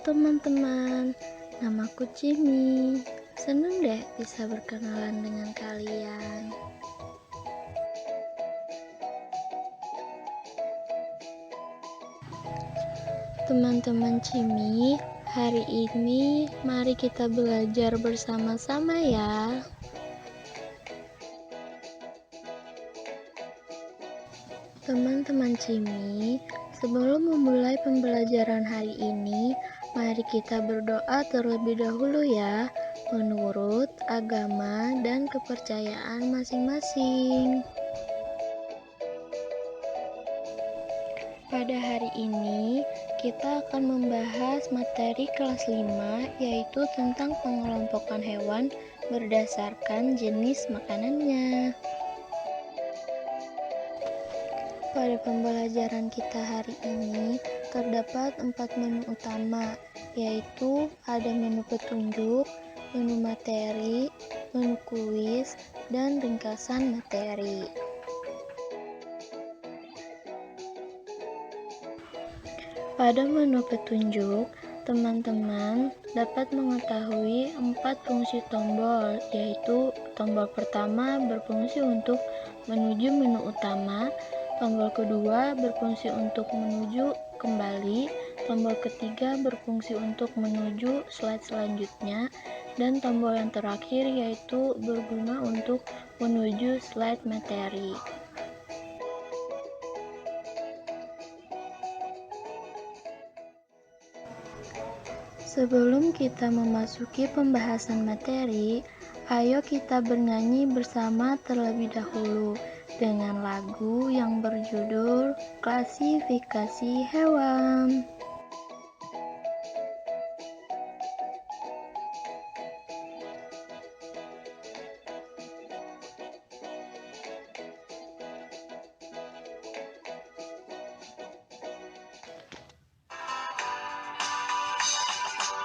teman-teman, namaku Jimmy. Seneng deh bisa berkenalan dengan kalian. Teman-teman Jimmy, hari ini mari kita belajar bersama-sama ya. Teman-teman Jimmy, sebelum memulai pembelajaran hari ini, mari kita berdoa terlebih dahulu ya, menurut agama dan kepercayaan masing-masing. Pada hari ini, kita akan membahas materi kelas 5, yaitu tentang pengelompokan hewan berdasarkan jenis makanannya. Pada pembelajaran kita hari ini, terdapat 4 menu utama, yaitu ada menu petunjuk, menu materi, menu kuis, dan ringkasan materi. Pada menu petunjuk, teman-teman dapat mengetahui 4 fungsi tombol, yaitu tombol pertama berfungsi untuk menuju menu utama, tombol kedua berfungsi untuk menuju kembali, tombol ketiga berfungsi untuk menuju slide selanjutnya, dan tombol yang terakhir yaitu berguna untuk menuju slide materi. Sebelum kita memasuki pembahasan materi, ayo kita bernyanyi bersama terlebih dahulu dengan lagu yang berjudul Klasifikasi Hewan.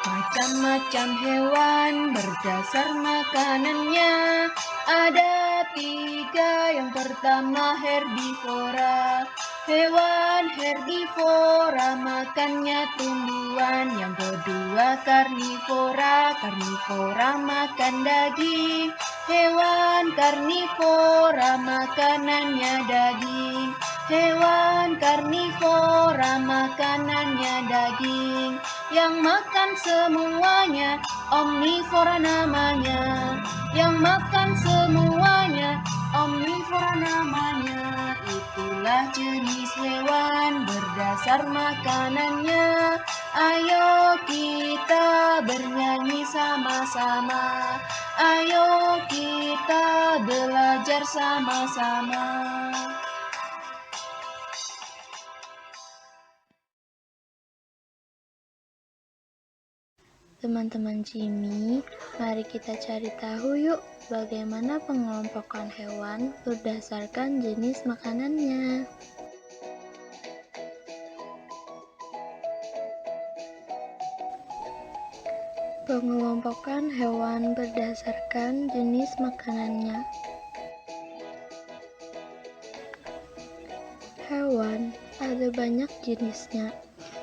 Macam-macam hewan berdasar makanannya. Ada 3, yang pertama herbivora. Hewan herbivora makannya tumbuhan. Yang kedua karnivora. Karnivora makan daging. Hewan karnivora makanannya daging. Hewan karnivora makanannya daging. Yang makan semuanya omnivora namanya. Yang makan semuanya omnivora namanya. Itulah jenis hewan berdasar makanannya. Ayo kita bernyanyi sama-sama. Ayo kita belajar sama-sama. Teman-teman Jimmy, mari kita cari tahu yuk bagaimana pengelompokan hewan berdasarkan jenis makanannya. Pengelompokan hewan berdasarkan jenis makanannya. Hewan ada banyak jenisnya.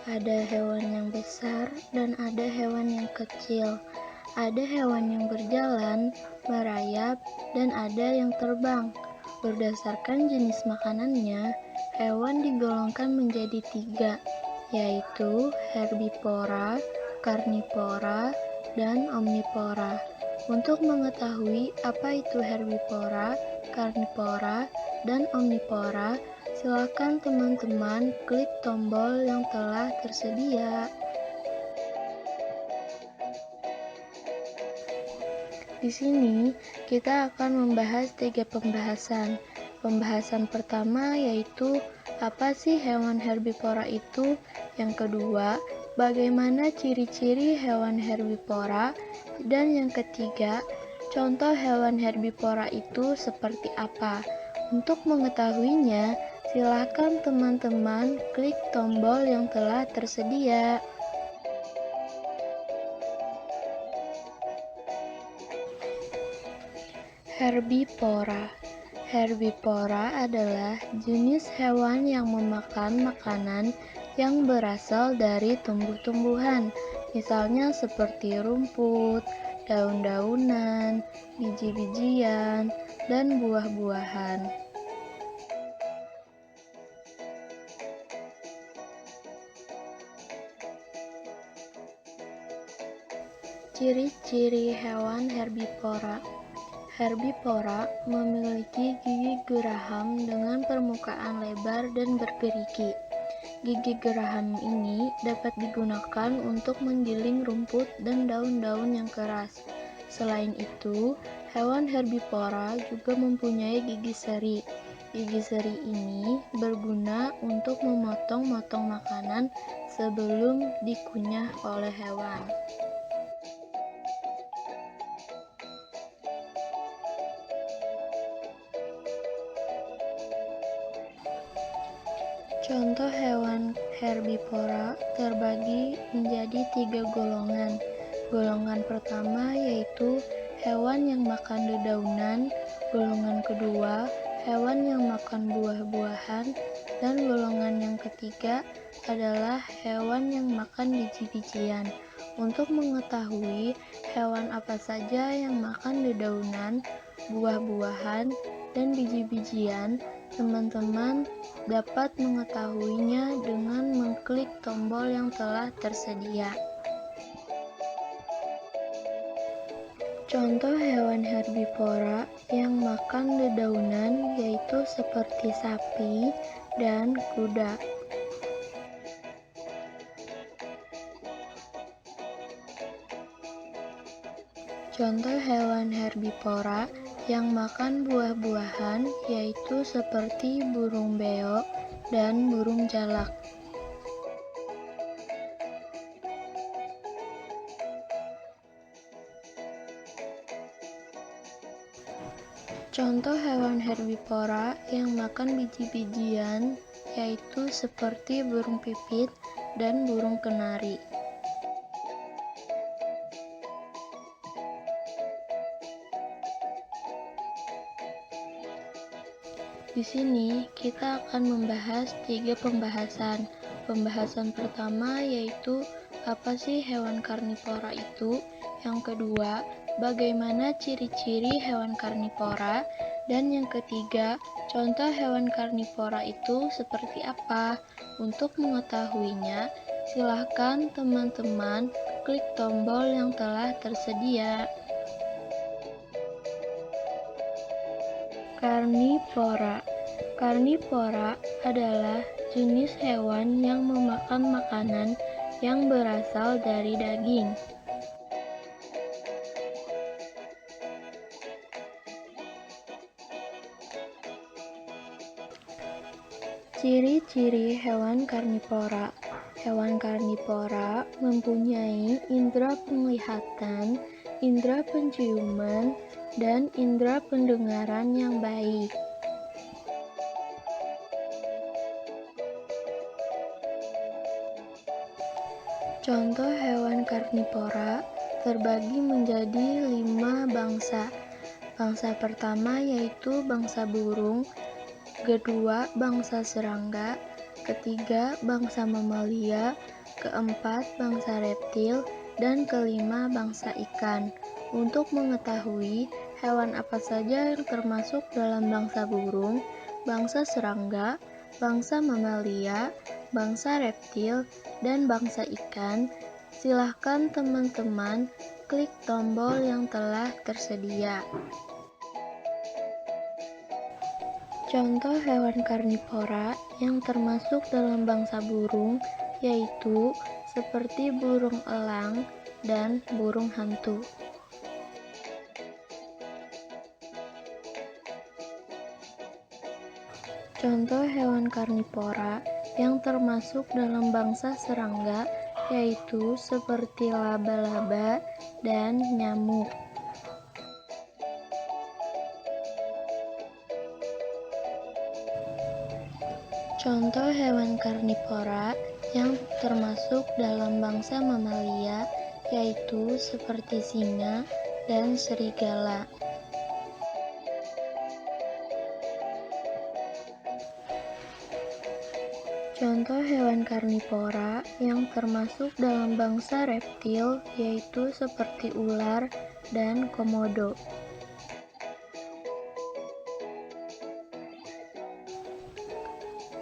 Ada hewan yang besar dan ada hewan yang kecil. Ada hewan yang berjalan, merayap, dan ada yang terbang. Berdasarkan jenis makanannya, hewan digolongkan menjadi 3, yaitu herbivora, karnivora, dan omnivora. Untuk mengetahui apa itu herbivora, karnivora, dan omnivora, silakan teman-teman klik tombol yang telah tersedia. Di sini kita akan membahas 3 pembahasan. Pembahasan pertama yaitu apa sih hewan herbivora itu? Yang kedua, bagaimana ciri-ciri hewan herbivora? Dan yang ketiga, contoh hewan herbivora itu seperti apa? Untuk mengetahuinya, silakan teman-teman klik tombol yang telah tersedia. Herbivora. Herbivora adalah jenis hewan yang memakan makanan yang berasal dari tumbuh-tumbuhan, misalnya seperti rumput, daun-daunan, biji-bijian, dan buah-buahan. Ciri-ciri hewan herbivora. Herbivora memiliki gigi geraham dengan permukaan lebar dan bergerigi. Gigi geraham ini dapat digunakan untuk menggiling rumput dan daun-daun yang keras. Selain itu, hewan herbivora juga mempunyai gigi seri. Gigi seri ini berguna untuk memotong-motong makanan sebelum dikunyah oleh hewan. Contoh hewan herbivora terbagi menjadi 3 golongan. Golongan pertama yaitu hewan yang makan dedaunan, golongan kedua hewan yang makan buah-buahan, dan golongan yang ketiga adalah hewan yang makan biji-bijian. Untuk mengetahui hewan apa saja yang makan dedaunan, buah-buahan, dan biji-bijian, teman-teman dapat mengetahuinya dengan mengklik tombol yang telah tersedia. Contoh hewan herbivora yang makan dedaunan yaitu seperti sapi dan kuda. Contoh hewan herbivora yang makan buah-buahan yaitu seperti burung beo dan burung jalak. Contoh hewan herbivora yang makan biji-bijian yaitu seperti burung pipit dan burung kenari. Di sini kita akan membahas 3 pembahasan. Pembahasan pertama yaitu apa sih hewan karnivora itu? Yang kedua, bagaimana ciri-ciri hewan karnivora? Dan yang ketiga, contoh hewan karnivora itu seperti apa? Untuk mengetahuinya, silahkan teman-teman klik tombol yang telah tersedia. Karnivora. Karnivora adalah jenis hewan yang memakan makanan yang berasal dari daging. Ciri-ciri hewan karnivora. Hewan karnivora mempunyai indera penglihatan, indera penciuman, dan indera pendengaran yang baik. Contoh hewan karnivora terbagi menjadi 5 bangsa. Bangsa pertama yaitu bangsa burung, kedua bangsa serangga, ketiga bangsa mamalia, keempat bangsa reptil, dan kelima bangsa ikan. Untuk mengetahui hewan apa saja yang termasuk dalam bangsa burung, bangsa serangga, bangsa mamalia, bangsa reptil, dan bangsa ikan, silahkan teman-teman klik tombol yang telah tersedia. Contoh hewan karnivora yang termasuk dalam bangsa burung yaitu seperti burung elang dan burung hantu. Contoh hewan karnivora yang termasuk dalam bangsa serangga yaitu seperti laba-laba dan nyamuk. Contoh hewan karnivora yang termasuk dalam bangsa mamalia yaitu seperti singa dan serigala. Contoh hewan karnivora yang termasuk dalam bangsa reptil yaitu seperti ular dan komodo.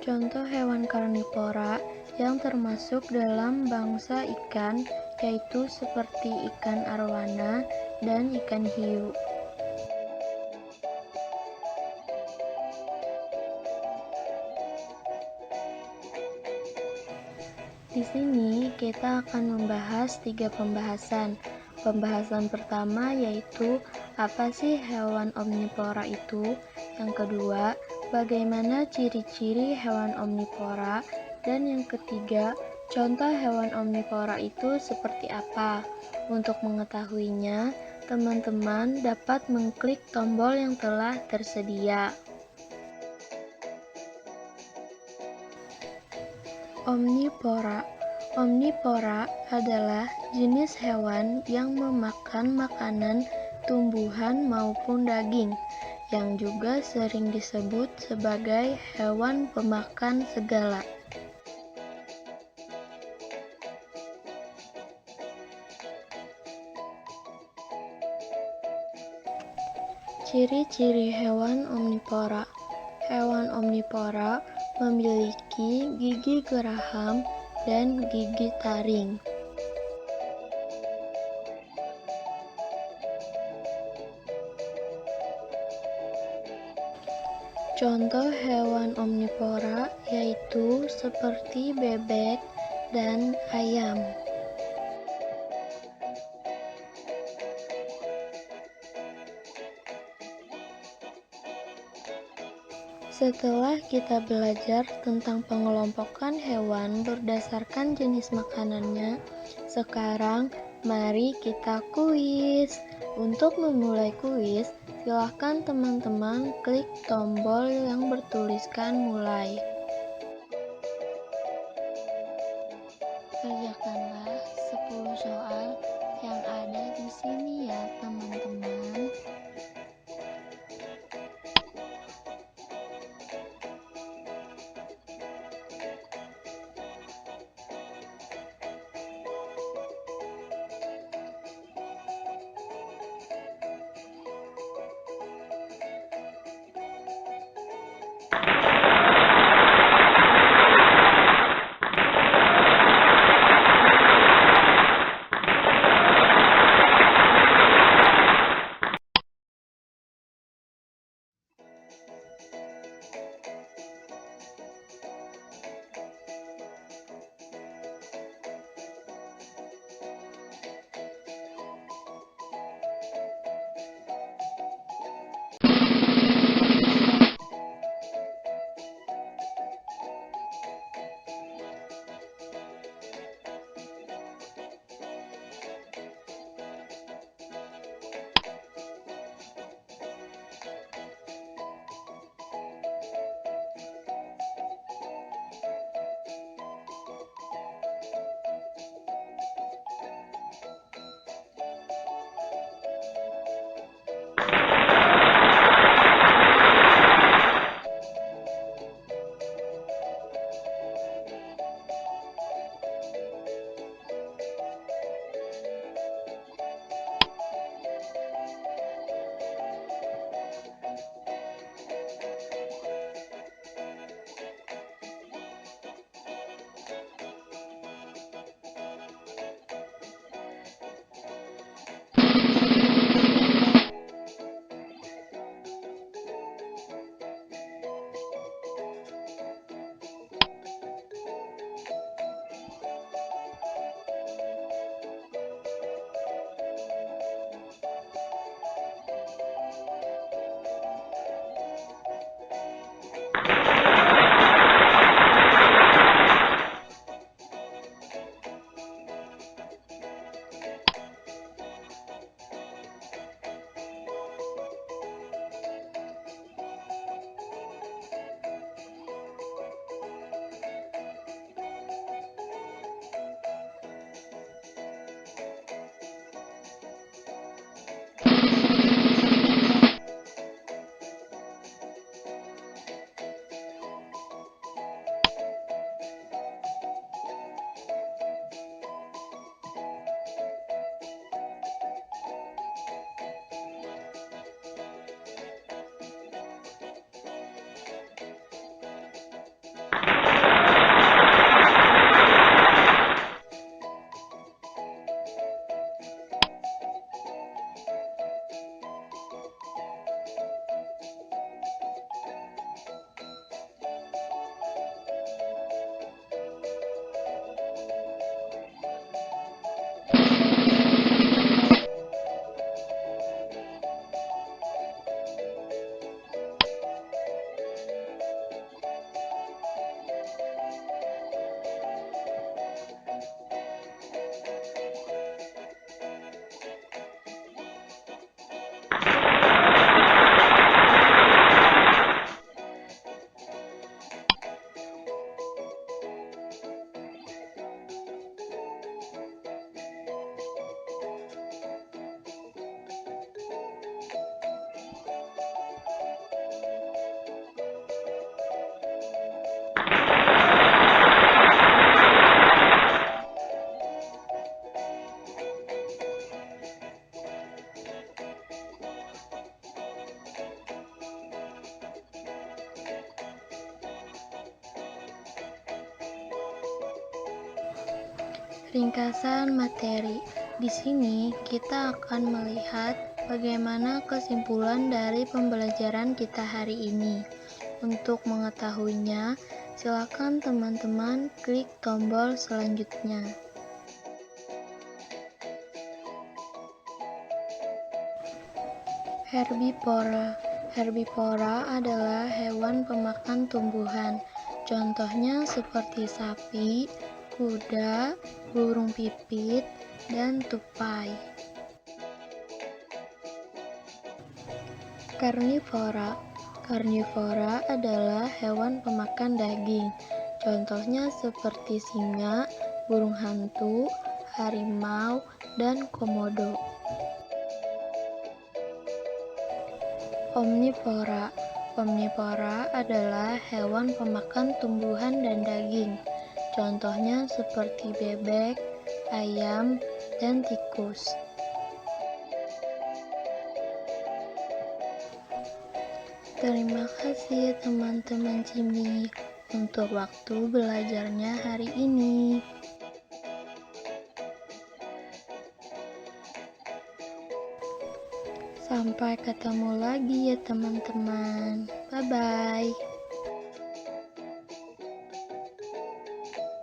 Contoh hewan karnivora yang termasuk dalam bangsa ikan yaitu seperti ikan arwana dan ikan hiu. Di sini kita akan membahas 3 pembahasan. Pembahasan pertama yaitu apa sih hewan omnivora itu? Yang kedua, bagaimana ciri-ciri hewan omnivora? Dan yang ketiga, contoh hewan omnivora itu seperti apa? Untuk mengetahuinya, teman-teman dapat mengklik tombol yang telah tersedia. Omnivora. Omnivora adalah jenis hewan yang memakan makanan tumbuhan maupun daging, yang juga sering disebut sebagai hewan pemakan segala. Ciri-ciri hewan omnivora. Hewan omnivora memiliki gigi geraham dan gigi taring. Contoh hewan omnivora yaitu seperti bebek dan ayam. Setelah kita belajar tentang pengelompokan hewan berdasarkan jenis makanannya, sekarang mari kita kuis. Untuk memulai kuis, silahkan teman-teman klik tombol yang bertuliskan mulai. Kerjakanlah 10 soal yang ada di sini ya teman-teman. Ringkasan materi. Di sini kita akan melihat bagaimana kesimpulan dari pembelajaran kita hari ini. Untuk mengetahuinya, silakan teman-teman klik tombol selanjutnya. Herbivora. Herbivora adalah hewan pemakan tumbuhan. Contohnya seperti sapi, kuda, burung pipit, dan tupai. Karnivora. Karnivora adalah hewan pemakan daging. Contohnya seperti singa, burung hantu, harimau, dan komodo. Omnivora. Omnivora adalah hewan pemakan tumbuhan dan daging. Contohnya seperti bebek, ayam, dan tikus. Terima kasih teman-teman Cimi untuk waktu belajarnya hari ini. Sampai ketemu lagi ya teman-teman. Bye-bye.